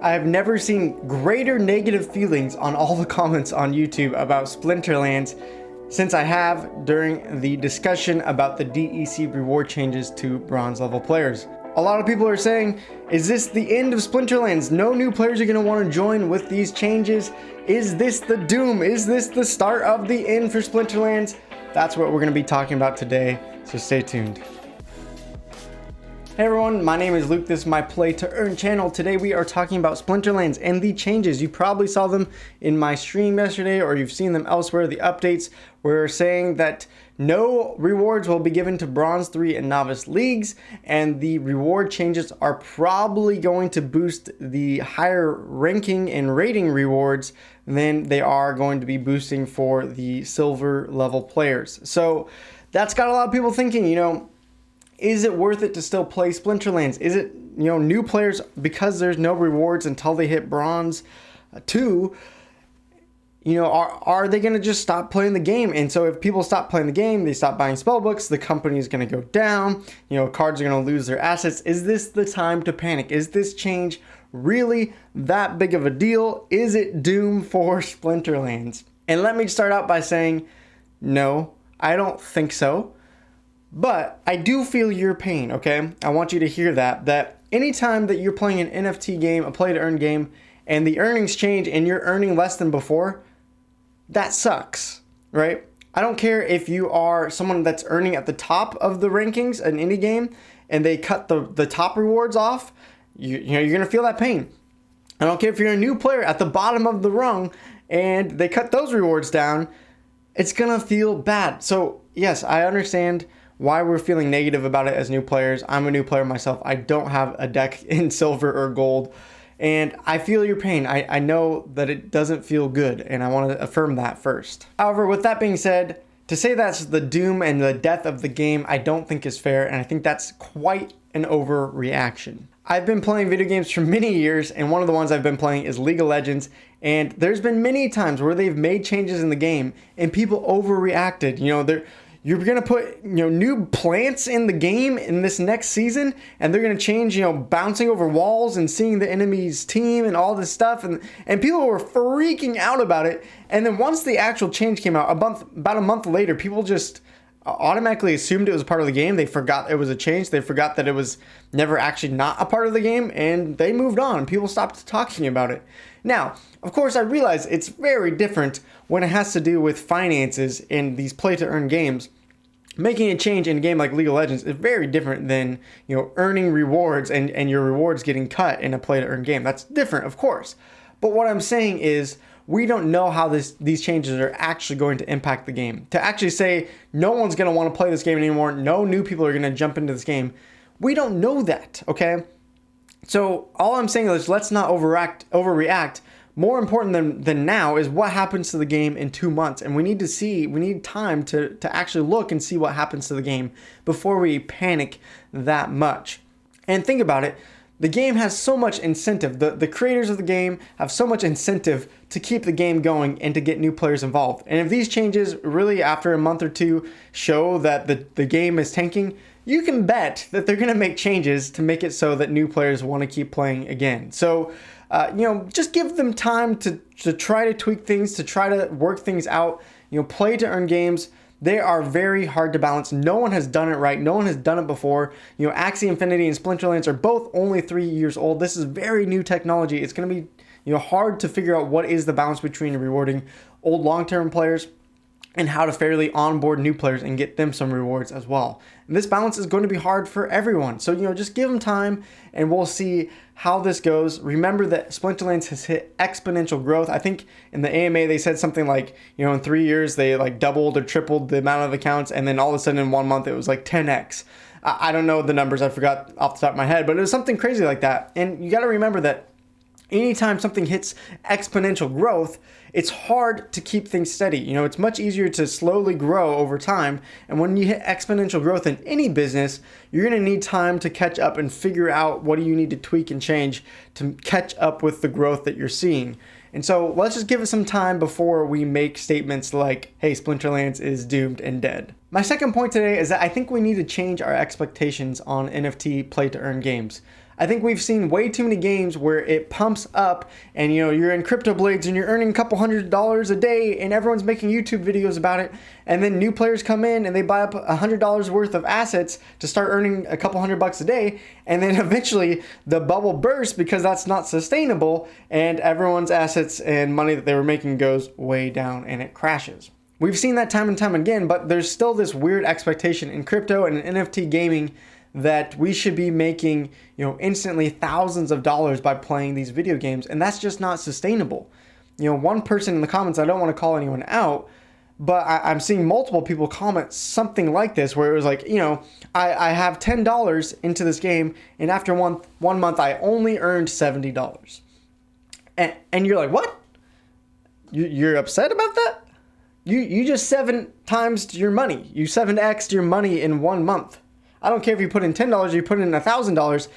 I have never seen greater negative feelings on all the comments on YouTube about Splinterlands since I have during the discussion about the DEC reward changes to bronze level players. A lot of people are saying, is this the end of Splinterlands? No new players are going to want to join with these changes. Is this the doom? Is this the start of the end for Splinterlands? That's what we're going to be talking about today, so stay tuned. Hey everyone, my name is Luke. This is my Play to Earn channel. Today we are talking about Splinterlands and the changes. You probably saw them in my stream yesterday, or you've seen them elsewhere. The updates were saying that no rewards will be given to Bronze 3 and Novice Leagues, and the reward changes are probably going to boost the higher ranking and rating rewards than they are going to be boosting for the silver level players. So that's got a lot of people thinking, is it worth it to still play Splinterlands? Is it, new players, because there's no rewards until they hit Bronze 2, are they going to just stop playing the game? And so if people stop playing the game, they stop buying spellbooks, the company is going to go down, cards are going to lose their assets. Is this the time to panic? Is this change really that big of a deal? Is it doom for Splinterlands? And let me start out by saying, no, I don't think so. But I do feel your pain, okay? I want you to hear that anytime that you're playing an NFT game, a play to earn game, and the earnings change and you're earning less than before, that sucks, right? I don't care if you are someone that's earning at the top of the rankings in any game and they cut the top rewards off, you're gonna feel that pain. I don't care if you're a new player at the bottom of the rung and they cut those rewards down, it's gonna feel bad. So yes, I understand why we're feeling negative about it as new players. I'm a new player myself. I don't have a deck in silver or gold, and I feel your pain. I know that it doesn't feel good, and I want to affirm that first. However, with that being said, to say that's the doom and the death of the game, I don't think is fair, and I think that's quite an overreaction. I've been playing video games for many years, and one of the ones I've been playing is League of Legends, and there's been many times where they've made changes in the game, and people overreacted. You're going to put, new plants in the game in this next season, and they're going to change, bouncing over walls and seeing the enemy's team and all this stuff. And people were freaking out about it. And then once the actual change came out, about a month later, people just automatically assumed it was a part of the game. They forgot it was a change. They forgot that it was never actually not a part of the game, and they moved on. People stopped talking about it. Now, of course, I realize it's very different when it has to do with finances in these play-to-earn games. Making a change in a game like League of Legends is very different than, earning rewards and your rewards getting cut in a play-to-earn game. That's different, of course. But what I'm saying is, we don't know how these changes are actually going to impact the game. To actually say no one's going to want to play this game anymore, no new people are going to jump into this game, we don't know that, okay? So all I'm saying is let's not overreact. More important than now is what happens to the game in 2 months. And we need time to actually look and see what happens to the game before we panic that much. And think about it. The game has so much incentive. The creators of the game have so much incentive to keep the game going and to get new players involved. And if these changes really after a month or two show that the game is tanking, you can bet that they're going to make changes to make it so that new players want to keep playing again. So, just give them time to try to tweak things, to try to work things out. Play to earn games, they are very hard to balance. No one has done it right. No one has done it before. Axie Infinity and Splinterlands are both only 3 years old. This is very new technology. It's going to be hard to figure out what is the balance between rewarding old long-term players and how to fairly onboard new players and get them some rewards as well. And this balance is going to be hard for everyone. So, just give them time and we'll see how this goes. Remember that Splinterlands has hit exponential growth. I think in the AMA they said something like, in 3 years they doubled or tripled the amount of accounts, and then all of a sudden in 1 month it was 10x. I don't know the numbers, I forgot off the top of my head, but it was something crazy like that. And you got to remember that anytime something hits exponential growth, it's hard to keep things steady. It's much easier to slowly grow over time. And when you hit exponential growth in any business, you're going to need time to catch up and figure out what do you need to tweak and change to catch up with the growth that you're seeing. And so let's just give it some time before we make statements like, hey, Splinterlands is doomed and dead. My second point today is that I think we need to change our expectations on NFT play to earn games. I think we've seen way too many games where it pumps up and you're in Crypto Blades and you're earning a couple $100 a day and everyone's making YouTube videos about it, and then new players come in and they buy up $100 worth of assets to start earning a couple $100 a day, and then eventually the bubble bursts because that's not sustainable and everyone's assets and money that they were making goes way down and it crashes. We've seen that time and time again, but there's still this weird expectation in crypto and in NFT gaming that we should be making, instantly thousands of dollars by playing these video games, and that's just not sustainable. One person in the comments, I don't want to call anyone out, but I'm seeing multiple people comment something like this, where it was like, I have $10 into this game, and after one month, I only earned $70. And you're like, what? You're upset about that? You just 7 times your money. You 7x'd your money in 1 month. I don't care if you put in $10, you put in $1,000.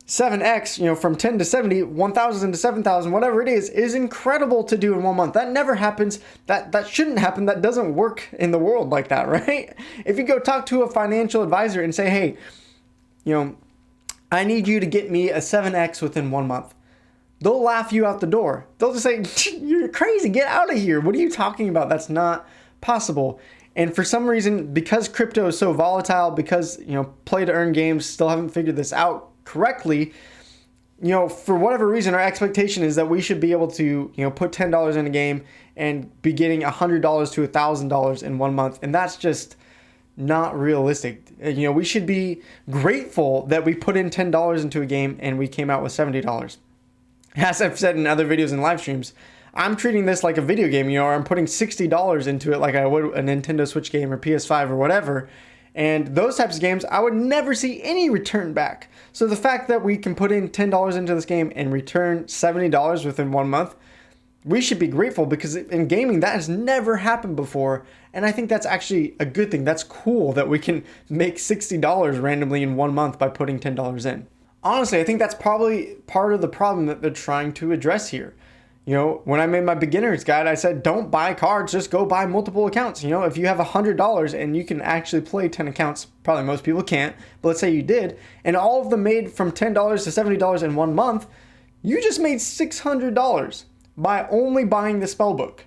7x, from 10 to 70, 1,000 to 7,000, whatever it is incredible to do in 1 month. That never happens. That shouldn't happen. That doesn't work in the world like that, right? If you go talk to a financial advisor and say, hey, I need you to get me a 7x within 1 month, they'll laugh you out the door. They'll just say, you're crazy, get out of here. What are you talking about? That's not possible. And for some reason, because crypto is so volatile, because, play to earn games still haven't figured this out correctly, for whatever reason, our expectation is that we should be able to, put $10 in a game and be getting $100 to $1,000 in 1 month. And that's just not realistic. We should be grateful that we put in $10 into a game and we came out with $70. As I've said in other videos and live streams, I'm treating this like a video game, or I'm putting $60 into it like I would a Nintendo Switch game or PS5 or whatever. And those types of games, I would never see any return back. So the fact that we can put in $10 into this game and return $70 within 1 month, we should be grateful, because in gaming, that has never happened before. And I think that's actually a good thing. That's cool that we can make $60 randomly in 1 month by putting $10 in. Honestly, I think that's probably part of the problem that they're trying to address here. When I made my beginner's guide, I said, don't buy cards, just go buy multiple accounts. If you have $100 and you can actually play 10 accounts, probably most people can't, but let's say you did, and all of them made from $10 to $70 in 1 month, you just made $600 by only buying the spell book.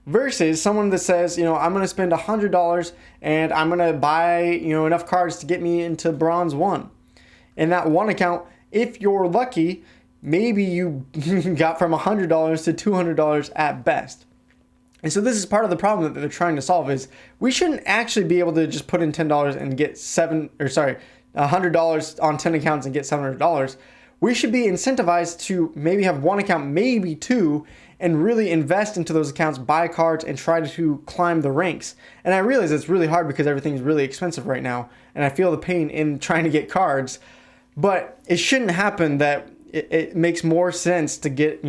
Versus someone that says, I'm going to spend $100 and I'm going to buy, enough cards to get me into bronze 1. In that one account, if you're lucky, maybe you got from $100 to $200 at best. And so this is part of the problem that they're trying to solve, is we shouldn't actually be able to just put in $10 and get $100 on 10 accounts and get $700. We should be incentivized to maybe have one account, maybe two, and really invest into those accounts, buy cards, and try to climb the ranks. And I realize it's really hard because everything is really expensive right now, and I feel the pain in trying to get cards. But it shouldn't happen that it makes more sense to get,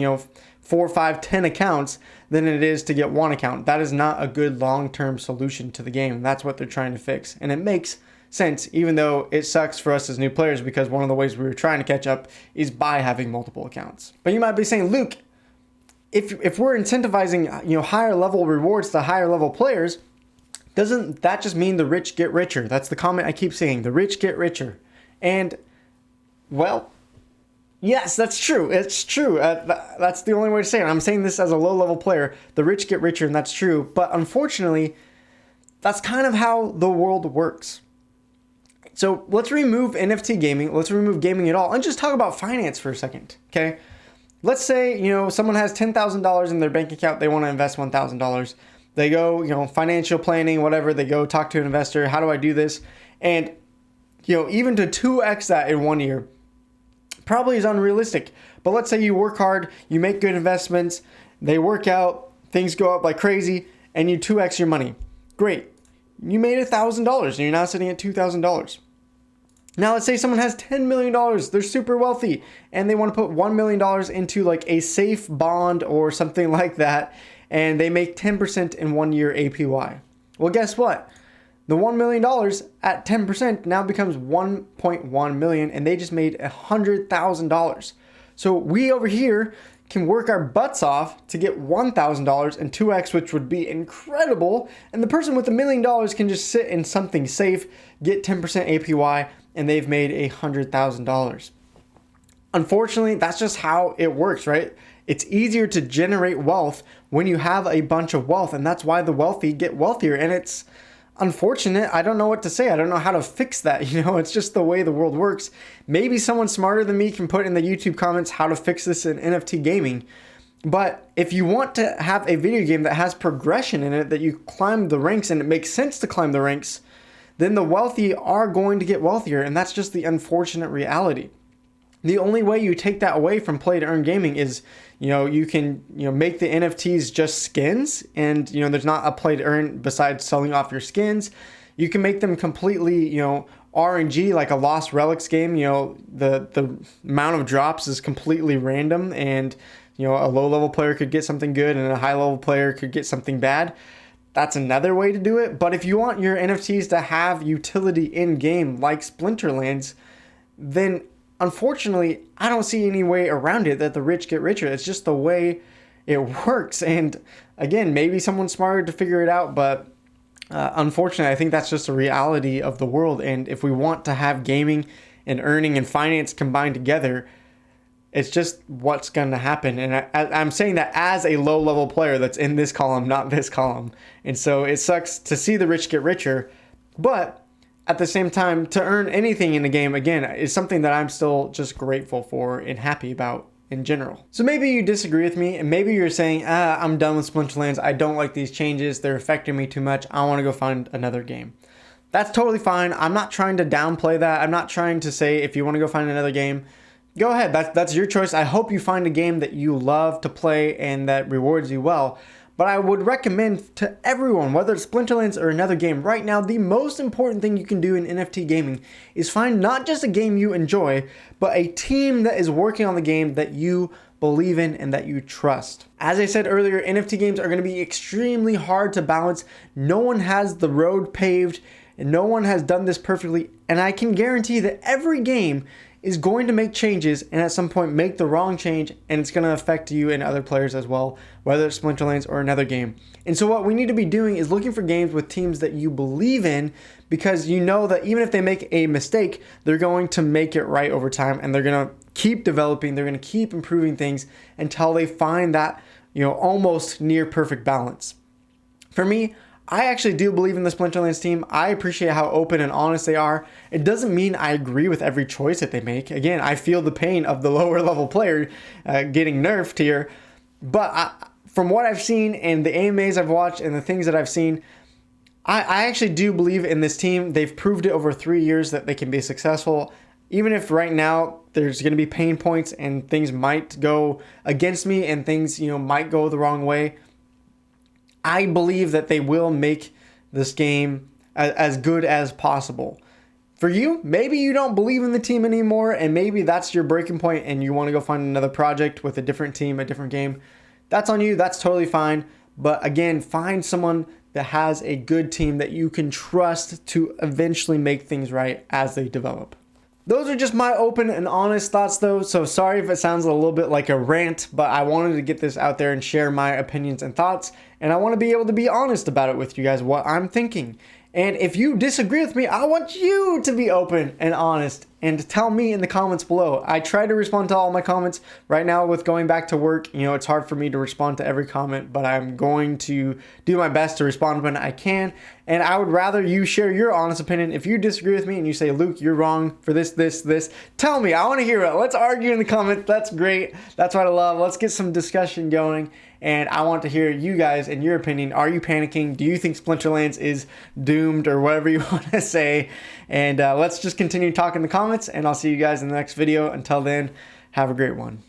4, 5, 10 accounts than it is to get one account. That is not a good long-term solution to the game. That's what they're trying to fix. And it makes sense, even though it sucks for us as new players, because one of the ways we were trying to catch up is by having multiple accounts. But you might be saying, Luke, if we're incentivizing, higher level rewards to higher level players, doesn't that just mean the rich get richer? That's the comment I keep saying, the rich get richer. And well, yes, that's true. It's true. That's the only way to say it. I'm saying this as a low-level player. The rich get richer, and that's true. But unfortunately, that's kind of how the world works. So let's remove NFT gaming. Let's remove gaming at all and just talk about finance for a second, okay? Let's say, someone has $10,000 in their bank account. They want to invest $1,000. They go, financial planning, whatever. They go talk to an investor. How do I do this? And, even to 2x that in 1 year, probably is unrealistic. But let's say you work hard, you make good investments, they work out, things go up like crazy, and you 2x your money. Great. You made $1,000 and you're now sitting at $2,000. Now let's say someone has $10 million, they're super wealthy, and they want to put $1 million into like a safe bond or something like that, and they make 10% in 1 year APY. Well, guess what? The $1 million at 10% now becomes $1.1 million, and they just made $100,000. So we over here can work our butts off to get $1,000 and 2x, which would be incredible. And the person with $1 million can just sit in something safe, get 10% APY, and they've made $100,000. Unfortunately, that's just how it works, right? It's easier to generate wealth when you have a bunch of wealth, and that's why the wealthy get wealthier. And it's unfortunate. I don't know what to say. I don't know how to fix that. It's just the way the world works. Maybe someone smarter than me can put in the YouTube comments how to fix this in NFT gaming. But if you want to have a video game that has progression in it, that you climb the ranks and it makes sense to climb the ranks, then the wealthy are going to get wealthier. And that's just the unfortunate reality. The only way you take that away from play to earn gaming is, you can, make the NFTs just skins, and, there's not a play to earn besides selling off your skins. You can make them completely, RNG, like a Lost Relics game. The amount of drops is completely random, and, a low level player could get something good and a high level player could get something bad. That's another way to do it. But if you want your NFTs to have utility in game like Splinterlands, then unfortunately, I don't see any way around it that the rich get richer. It's just the way it works. And again, maybe someone's smarter to figure it out, but unfortunately, I think that's just a reality of the world. And if we want to have gaming and earning and finance combined together, it's just what's going to happen. And I'm saying that as a low-level player that's in this column, not this column. And so it sucks to see the rich get richer, but at the same time, to earn anything in the game, again, is something that I'm still just grateful for and happy about in general. So maybe you disagree with me, and maybe you're saying, I'm done with Splinterlands. I don't like these changes. They're affecting me too much. I want to go find another game. That's totally fine. I'm not trying to downplay that. I'm not trying to say if you want to go find another game, go ahead. That's your choice. I hope you find a game that you love to play and that rewards you well. But I would recommend to everyone, whether it's Splinterlands or another game, right now, the most important thing you can do in NFT gaming is find not just a game you enjoy, but a team that is working on the game that you believe in and that you trust. As I said earlier, NFT games are going to be extremely hard to balance. No one has the road paved, and no one has done this perfectly. And I can guarantee that every game is going to make changes and at some point make the wrong change, and it's going to affect you and other players as well, whether it's Splinterlands or another game. And so what we need to be doing is looking for games with teams that you believe in, because you know that even if they make a mistake, they're going to make it right over time, and they're going to keep developing, they're going to keep improving things until they find that, almost near perfect balance. For me, I actually do believe in the Splinterlands team. I appreciate how open and honest they are. It doesn't mean I agree with every choice that they make. Again, I feel the pain of the lower level player getting nerfed here. But from what I've seen and the AMAs I've watched and the things that I've seen, I actually do believe in this team. They've proved it over 3 years that they can be successful. Even if right now there's going to be pain points and things might go against me and things, might go the wrong way, I believe that they will make this game as good as possible. For you, maybe you don't believe in the team anymore, and maybe that's your breaking point and you want to go find another project with a different team, a different game. That's on you. That's totally fine. But again, find someone that has a good team that you can trust to eventually make things right as they develop. Those are just my open and honest thoughts though, so sorry if it sounds a little bit like a rant, but I wanted to get this out there and share my opinions and thoughts, and I want to be able to be honest about it with you guys, what I'm thinking. And if you disagree with me, I want you to be open and honest and to tell me in the comments below. I try to respond to all my comments. Right now with going back to work, it's hard for me to respond to every comment, but I'm going to do my best to respond when I can. And I would rather you share your honest opinion. If you disagree with me and you say, Luke, you're wrong for this, tell me. I want to hear it. Let's argue in the comments. That's great. That's what I love. Let's get some discussion going. And I want to hear you guys and your opinion. Are you panicking? Do you think Splinterlands is doomed, or whatever you want to say? And let's just continue talking in the comments, and I'll see you guys in the next video. Until then, have a great one.